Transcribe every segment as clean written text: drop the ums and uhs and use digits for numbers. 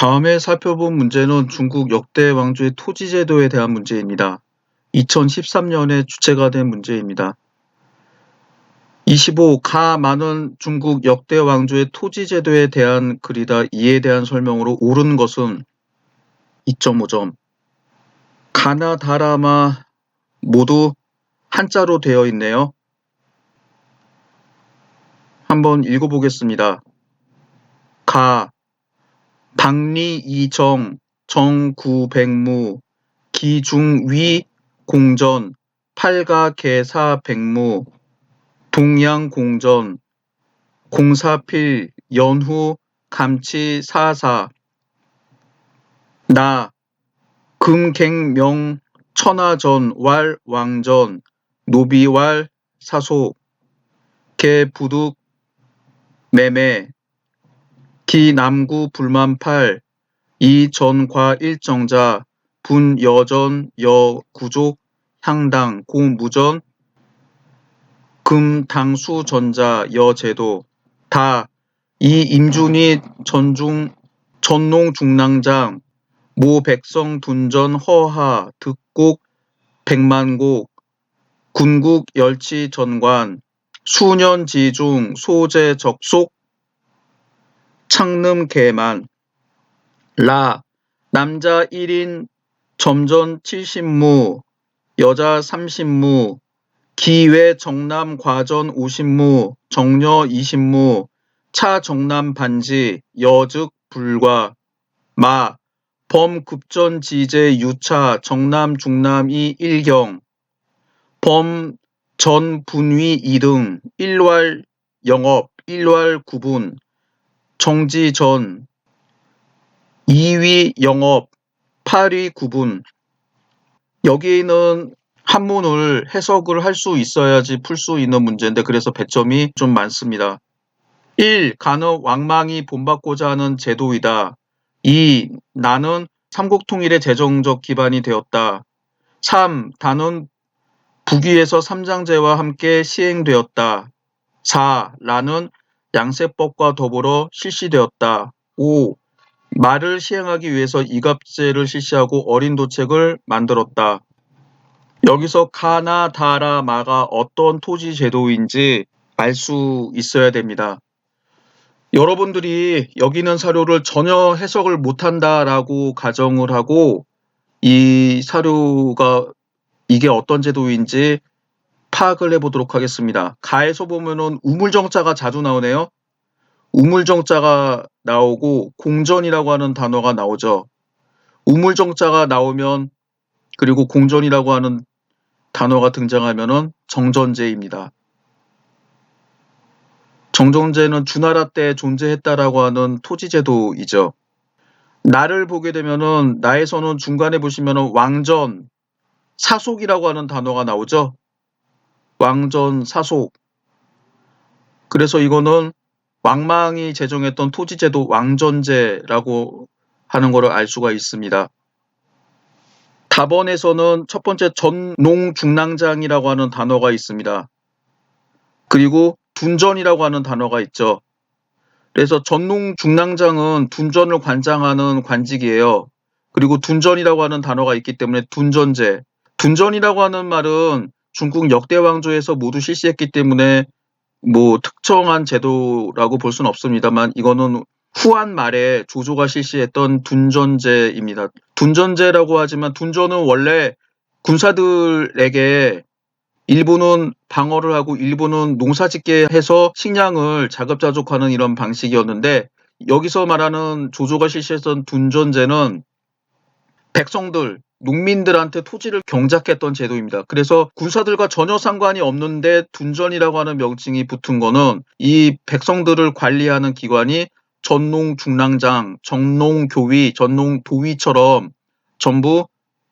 다음에 살펴본 문제는 중국 역대 왕조의 토지 제도에 대한 문제입니다. 2013년에 주체가 된 문제입니다. 25. 가 많은 중국 역대 왕조의 토지 제도에 대한 글이다. 이에 대한 설명으로 옳은 것은 2.5점. 가나 다라마 모두 한자로 되어 있네요. 한번 읽어보겠습니다. 가, 박리 이정, 정구백무, 기중위 공전, 팔가계사백무, 동양공전, 공사필, 연후, 감치사사, 나, 금갱명, 천하전, 왈, 왕전, 노비왈, 사소, 개부득, 매매, 기남구 불만팔, 이전과 일정자, 분여전, 여구족, 향당, 공무전, 금당수전자, 여제도, 다, 이임준이 전농중랑장, 모백성둔전 허하, 득곡, 백만곡, 군국열치전관, 수년지중, 소재적속, 창름개만, 라, 남자 1인, 점전 70무, 여자 30무, 기외 정남 과전 50무, 정려 20무, 차 정남 반지, 여즉 불과, 마, 범 급전 지제 유차 정남 중남이 1경, 범 전 분위 2등, 일왈 영업, 일왈 구분, 정지 전, 2위 영업, 8위 구분. 여기는 한문을 해석을 할 수 있어야지 풀 수 있는 문제인데 그래서 배점이 좀 많습니다. 1. 가는 왕망이 본받고자 하는 제도이다. 2. 나는 삼국통일의 재정적 기반이 되었다. 3. 다는 북위에서 삼장제와 함께 시행되었다. 4. 라는 양세법과 더불어 실시되었다. 5. 말을 시행하기 위해서 이갑제를 실시하고 어린도책을 만들었다. 여기서 가나 다라 마가 어떤 토지 제도인지 알 수 있어야 됩니다. 여러분들이 여기 있는 사료를 전혀 해석을 못한다라고 가정을 하고 이 사료가 이게 어떤 제도인지 파악을 해보도록 하겠습니다. 가에서 보면은 우물정자가 자주 나오네요. 우물정자가 나오고 공전이라고 하는 단어가 나오죠. 우물정자가 나오면 그리고 공전이라고 하는 단어가 등장하면은 정전제입니다. 정전제는 주나라 때 존재했다라고 하는 토지제도이죠. 나를 보게 되면은 나에서는 중간에 보시면은 왕전, 사속이라고 하는 단어가 나오죠. 왕전, 사속. 그래서 이거는 왕망이 제정했던 토지제도 왕전제라고 하는 것을 알 수가 있습니다. 답원에서는 첫 번째 전농중랑장이라고 하는 단어가 있습니다. 그리고 둔전이라고 하는 단어가 있죠. 그래서 전농중랑장은 둔전을 관장하는 관직이에요. 그리고 둔전이라고 하는 단어가 있기 때문에 둔전제. 둔전이라고 하는 말은 중국 역대 왕조에서 모두 실시했기 때문에 뭐 특정한 제도라고 볼 수는 없습니다만 이거는 후한 말에 조조가 실시했던 둔전제입니다. 둔전제라고 하지만 둔전은 원래 군사들에게 일부는 방어를 하고 일부는 농사짓게 해서 식량을 자급자족하는 이런 방식이었는데 여기서 말하는 조조가 실시했던 둔전제는 백성들, 농민들한테 토지를 경작했던 제도입니다. 그래서 군사들과 전혀 상관이 없는데 둔전이라고 하는 명칭이 붙은 거는 이 백성들을 관리하는 기관이 전농중랑장, 정농교위, 전농도위처럼 전부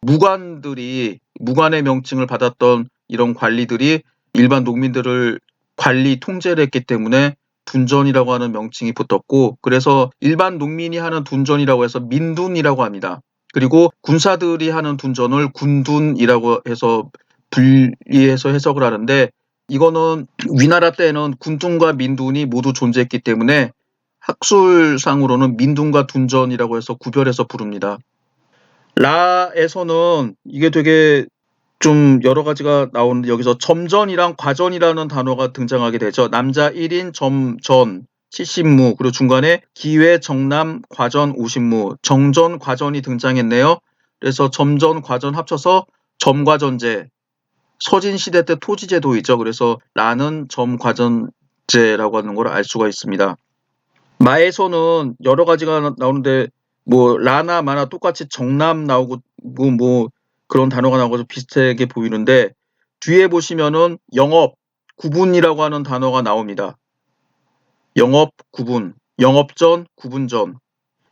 무관의 명칭을 받았던 이런 관리들이 일반 농민들을 관리 통제를 했기 때문에 둔전이라고 하는 명칭이 붙었고 그래서 일반 농민이 하는 둔전이라고 해서 민둔이라고 합니다. 그리고 군사들이 하는 둔전을 군둔이라고 해서 분리해서 해석을 하는데 이거는 위나라 때는 군둔과 민둔이 모두 존재했기 때문에 학술상으로는 민둔과 둔전이라고 해서 구별해서 부릅니다. 라에서는 이게 되게 좀 여러 가지가 나오는데 여기서 점전이랑 과전이라는 단어가 등장하게 되죠. 남자 1인 점전 70무 그리고 중간에 기회 정남 과전 50무 정전 과전이 등장했네요. 그래서 점전 과전 합쳐서 점과전제 서진시대 때 토지제도이죠. 그래서 라는 점과전제라고 하는 걸 알 수가 있습니다. 마에서는 여러 가지가 나오는데 뭐 라나 마나 똑같이 정남 나오고 뭐 그런 단어가 나오고 비슷하게 보이는데 뒤에 보시면은 영업 구분이라고 하는 단어가 나옵니다. 영업 구분, 영업전, 구분전.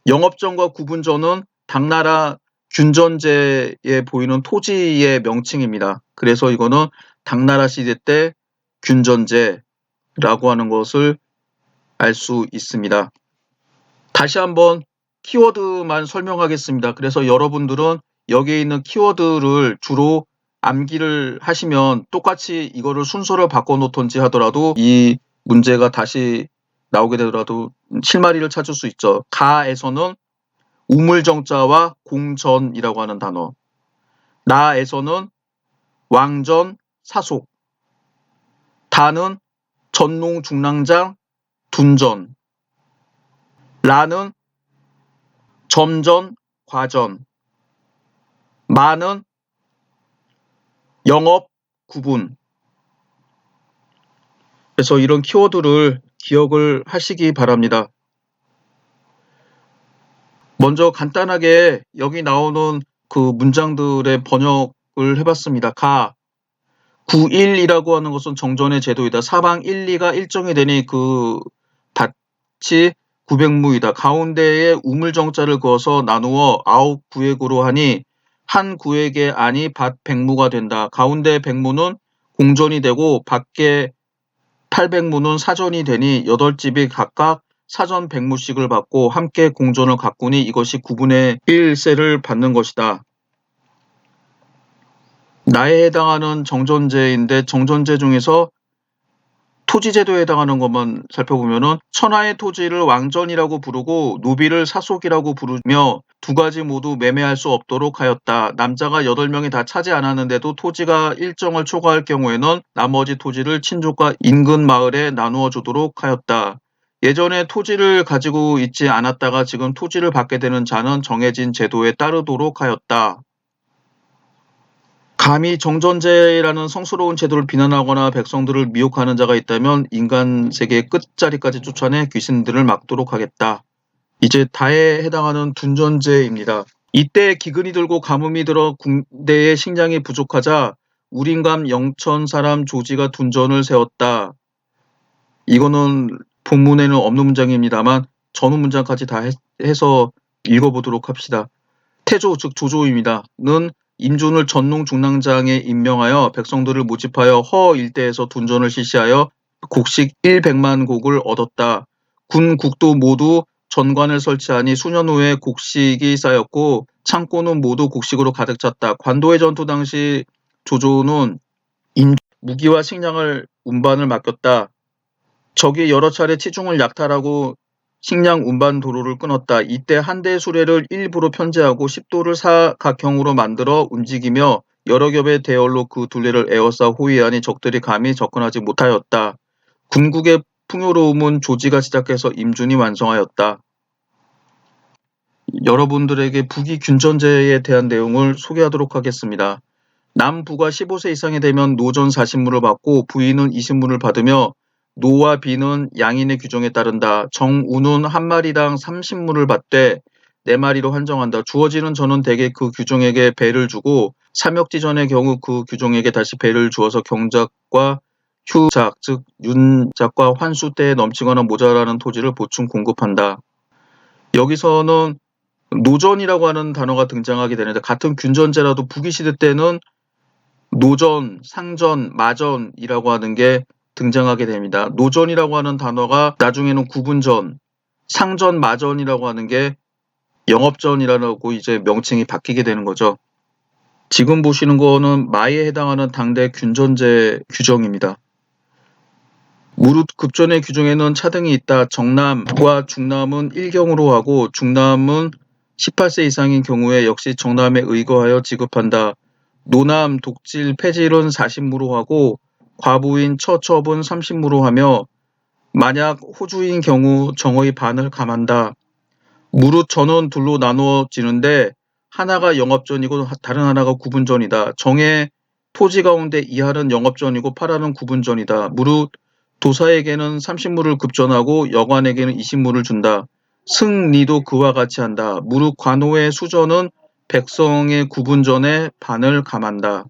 영업전과 구분전은 당나라 균전제에 보이는 토지의 명칭입니다. 그래서 이거는 당나라 시대 때 균전제라고 하는 것을 알 수 있습니다. 다시 한번 키워드만 설명하겠습니다. 그래서 여러분들은 여기에 있는 키워드를 주로 암기를 하시면 똑같이 이거를 순서를 바꿔놓던지 하더라도 이 문제가 다시 나오게 되더라도 실마리를 찾을 수 있죠. 가에서는 우물정자와 공전이라고 하는 단어, 나에서는 왕전, 사속, 다는 전농, 중랑장, 둔전, 라는 점전, 과전, 마는 영업, 구분. 그래서 이런 키워드를 기억을 하시기 바랍니다. 먼저 간단하게 여기 나오는 그 문장들의 번역을 해봤습니다. 9.1이라고 하는 것은 정전의 제도이다. 사방 1, 2가 일정이 되니 그 밭이 900무이다. 가운데에 우물정자를 그어서 나누어 9구획으로 하니 한 구획의 안이 밭 100무가 된다. 가운데 100무는 공전이 되고 밖에 800무는 사전이 되니 8집이 각각 사전 100무씩을 받고 함께 공전을 가꾸니 이것이 9분의 1세를 받는 것이다. 나에 해당하는 정전제인데 정전제 중에서 토지제도에 해당하는 것만 살펴보면은 천하의 토지를 왕전이라고 부르고 노비를 사속이라고 부르며 두 가지 모두 매매할 수 없도록 하였다. 남자가 8명이 다 차지 않았는데도 토지가 일정을 초과할 경우에는 나머지 토지를 친족과 인근 마을에 나누어 주도록 하였다. 예전에 토지를 가지고 있지 않았다가 지금 토지를 받게 되는 자는 정해진 제도에 따르도록 하였다. 감히 정전제라는 성스러운 제도를 비난하거나 백성들을 미혹하는 자가 있다면 인간 세계의 끝자리까지 쫓아내 귀신들을 막도록 하겠다. 이제 다에 해당하는 둔전제입니다. 이때 기근이 들고 가뭄이 들어 군대의 식량이 부족하자 우림감 영천 사람 조지가 둔전을 세웠다. 이거는 본문에는 없는 문장입니다만 전후 문장까지 다 해서 읽어보도록 합시다. 태조 즉 조조입니다. 는 임준을 전농 중랑장에 임명하여 백성들을 모집하여 허 일대에서 둔전을 실시하여 곡식 100만 곡을 얻었다. 군 국도 모두 전관을 설치하니 수년 후에 곡식이 쌓였고 창고는 모두 곡식으로 가득 찼다. 관도의 전투 당시 조조는 무기와 식량을 운반을 맡겼다. 적이 여러 차례 치중을 약탈하고 식량 운반 도로를 끊었다. 이때 한 대의 수레를 일부러 편제하고 10도를 사각형으로 만들어 움직이며 여러 겹의 대열로 그 둘레를 에워싸 호위하니 적들이 감히 접근하지 못하였다. 군국의 풍요로움은 조지가 시작해서 임준이 완성하였다. 여러분들에게 북이 균전제에 대한 내용을 소개하도록 하겠습니다. 남부가 15세 이상이 되면 노전 40무를 받고 부인은 20무를 받으며 노와 비는 양인의 규정에 따른다. 정우는 한 마리당 30무를 받되 4마리로 한정한다. 주어지는 전은 대개 그 규정에게 배를 주고 삼역지전의 경우 그 규정에게 다시 배를 주어서 경작과 휴작 즉 윤작과 환수 때에 넘치거나 모자라는 토지를 보충 공급한다. 여기서는 노전이라고 하는 단어가 등장하게 되는데 같은 균전제라도 부기시대 때는 노전, 상전, 마전이라고 하는 게 등장하게 됩니다. 노전이라고 하는 단어가 나중에는 구분전, 상전, 마전이라고 하는 게 영업전이라고 이제 명칭이 바뀌게 되는 거죠. 지금 보시는 거는 마에 해당하는 당대 균전제 규정입니다. 무릇 급전의 규정에는 차등이 있다. 정남과 중남은 1경으로 하고 중남은 18세 이상인 경우에 역시 정남에 의거하여 지급한다. 노남, 독질, 폐질은 40무로 하고 과부인, 처첩은 30무로 하며 만약 호주인 경우 정의 반을 감한다. 무릇 전원 둘로 나누어지는데 하나가 영업전이고 다른 하나가 구분전이다. 정의 토지 가운데 이하는 영업전이고 팔하는 구분전이다. 무릇 도사에게는 30무를 급전하고 여관에게는 20무를 준다. 승리도 그와 같이 한다. 무릇 관호의 수전은 백성의 구분전에 반을 감한다.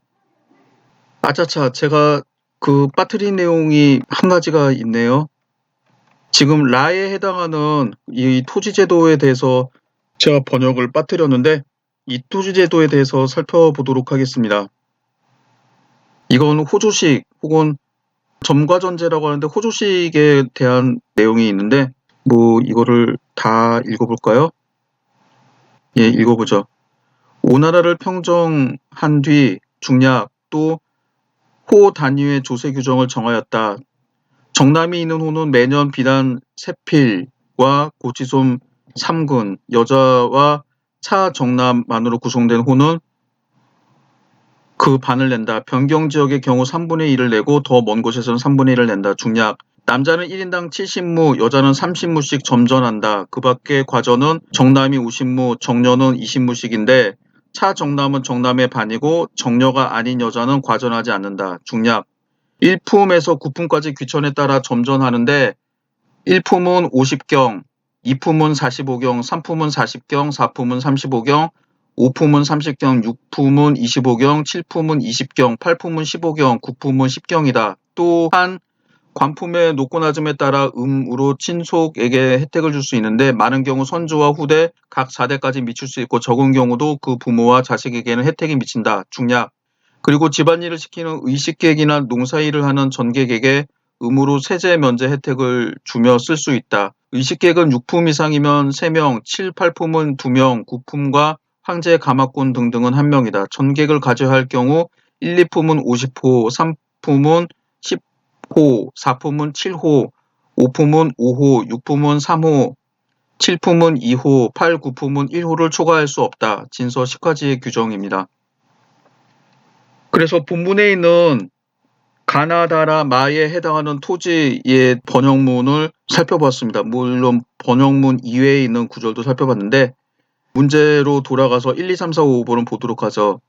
아차차, 제가 빠뜨린 내용이 한 가지가 있네요. 지금 라에 해당하는 이 토지제도에 대해서 제가 번역을 빠뜨렸는데 이 토지제도에 대해서 살펴보도록 하겠습니다. 이건 호조식 혹은 점과전제라고 하는데 호조식에 대한 내용이 있는데 이거를 다 읽어볼까요? 예, 읽어보죠. 오나라를 평정한 뒤 중략 또 호 단위의 조세 규정을 정하였다. 정남이 있는 호는 매년 비단 세필과 고치솜 3근, 여자와 차 정남만으로 구성된 호는 그 반을 낸다. 변경지역의 경우 3분의 1을 내고 더 먼 곳에서는 3분의 1을 낸다. 중략. 남자는 1인당 70무, 여자는 30무씩 점전한다. 그 밖에 과전은 정남이 50무, 정녀는 20무씩인데 차 정남은 정남의 반이고 정녀가 아닌 여자는 과전하지 않는다. 중략. 1품에서 9품까지 귀천에 따라 점전하는데 1품은 50경, 2품은 45경, 3품은 40경, 4품은 35경, 5품은 30경, 6품은 25경, 7품은 20경, 8품은 15경, 9품은 10경이다. 또한 관품의 높고 낮음에 따라 음으로 친속에게 혜택을 줄 수 있는데 많은 경우 선조와 후대 각 4대까지 미칠 수 있고 적은 경우도 그 부모와 자식에게는 혜택이 미친다. 중략. 그리고 집안일을 시키는 의식객이나 농사일을 하는 전객에게 음으로 세제 면제 혜택을 주며 쓸 수 있다. 의식객은 6품 이상이면 3명, 7, 8품은 2명, 9품과 황제, 가마꾼 등등은 1명이다. 전객을 가져야 할 경우 1, 2품은 50호, 3품은 10호, 4품은 7호, 5품은 5호, 6품은 3호, 7품은 2호, 8, 9품은 1호를 초과할 수 없다. 진서 10가지의 규정입니다. 그래서 본문에 있는 가나다라 마에 해당하는 토지의 번역문을 살펴봤습니다. 물론 번역문 이외에 있는 구절도 살펴봤는데 문제로 돌아가서 1, 2, 3, 4, 5, 5번을 보도록 하죠.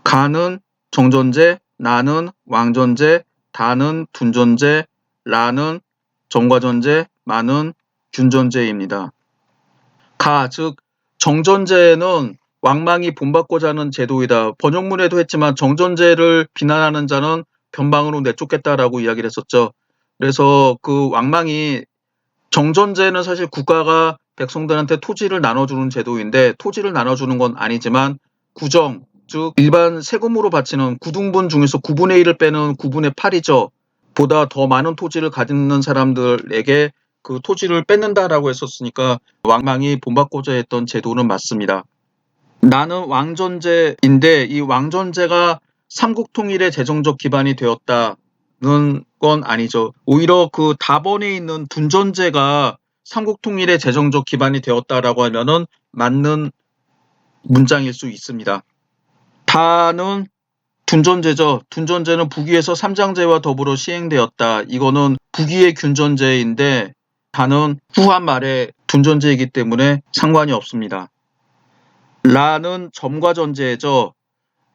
가는 정전제, 나는 왕전제, 다는 둔전제, 라는 정과전제, 마는 균전제입니다. 가, 즉 정전제는 왕망이 본받고자 하는 제도이다. 번역문에도 했지만 정전제를 비난하는 자는 변방으로 내쫓겠다라고 이야기를 했었죠. 그래서 그 왕망이 정전제는 사실 국가가 백성들한테 토지를 나눠주는 제도인데 토지를 나눠주는 건 아니지만 구정, 즉 일반 세금으로 바치는 구등분 중에서 9분의 1을 빼는 9분의 8이죠. 보다 더 많은 토지를 가지는 사람들에게 그 토지를 뺏는다라고 했었으니까 왕망이 본받고자 했던 제도는 맞습니다. 나는 왕전제인데 이 왕전제가 삼국통일의 재정적 기반이 되었다는 건 아니죠. 오히려 그 답원에 있는 둔전제가 삼국통일의 재정적 기반이 되었다라고 하면은 맞는 문장일 수 있습니다. 다는 둔전제죠. 둔전제는 북위에서 삼장제와 더불어 시행되었다. 이거는 북위의 균전제인데 다는 후한 말에 둔전제이기 때문에 상관이 없습니다. 라는 점과전제죠.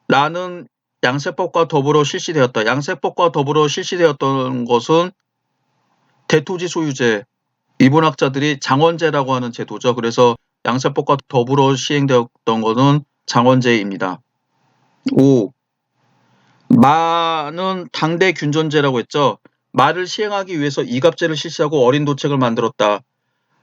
라는 양세법과 더불어 실시되었다. 양세법과 더불어 실시되었던 것은 대토지 소유제, 일본학자들이 장원제라고 하는 제도죠. 그래서 양세법과 더불어 시행되었던 것은 장원제입니다. 5. 마는 당대 균전제라고 했죠. 마를 시행하기 위해서 이갑제를 실시하고 어린 도책을 만들었다.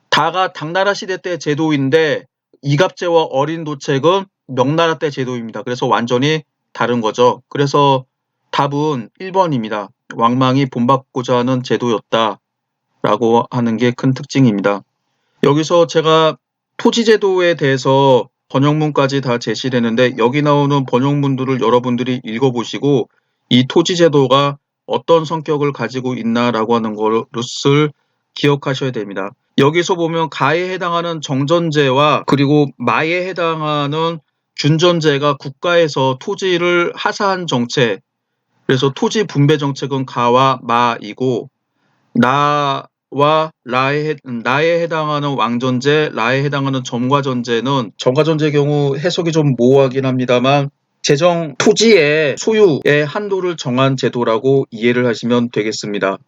다가 당나라 시대 때 제도인데 이갑제와 어린 도책은 명나라 때 제도입니다. 그래서 완전히 다른 거죠. 그래서 답은 1번입니다. 왕망이 본받고자 하는 제도였다라고 하는 게 큰 특징입니다. 여기서 제가 토지제도에 대해서 번역문까지 다 제시를 했는데 여기 나오는 번역문들을 여러분들이 읽어보시고 이 토지제도가 어떤 성격을 가지고 있나라고 하는 것을 기억하셔야 됩니다. 여기서 보면 가에 해당하는 정전제와 그리고 마에 해당하는 균전제가 국가에서 토지를 하사한 정책, 그래서 토지 분배 정책은 가와 마이고, 나와 나에 해당하는 왕전제, 라에 해당하는 점과전제는, 점과전제의 경우 해석이 좀 모호하긴 합니다만 재정 토지의 소유의 한도를 정한 제도라고 이해를 하시면 되겠습니다.